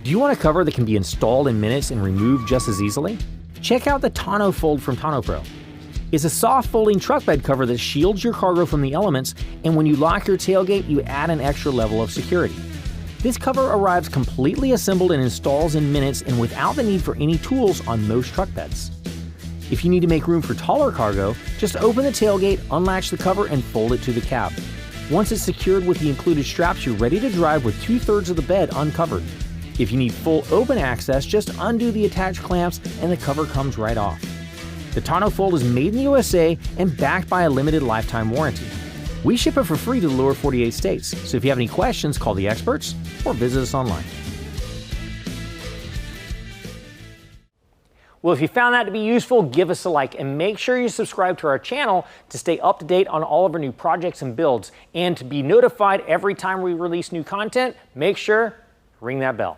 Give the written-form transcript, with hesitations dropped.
Do you want a cover that can be installed in minutes and removed just as easily? Check out the TonnoFold from TonnoPro. It's a soft folding truck bed cover that shields your cargo from the elements, and when you lock your tailgate, you add an extra level of security. This cover arrives completely assembled and installs in minutes and without the need for any tools on most truck beds. If you need to make room for taller cargo, just open the tailgate, unlatch the cover, and fold it to the cab. Once it's secured with the included straps, you're ready to drive with 2/3 of the bed uncovered. If you need full open access, just undo the attached clamps and the cover comes right off. The TonnoFold is made in the USA and backed by a limited lifetime warranty. We ship it for free to the lower 48 states, so if you have any questions, call the experts or visit us online. Well, if you found that to be useful, give us a like and make sure you subscribe to our channel to stay up to date on all of our new projects and builds. And to be notified every time we release new content, make sure to ring that bell.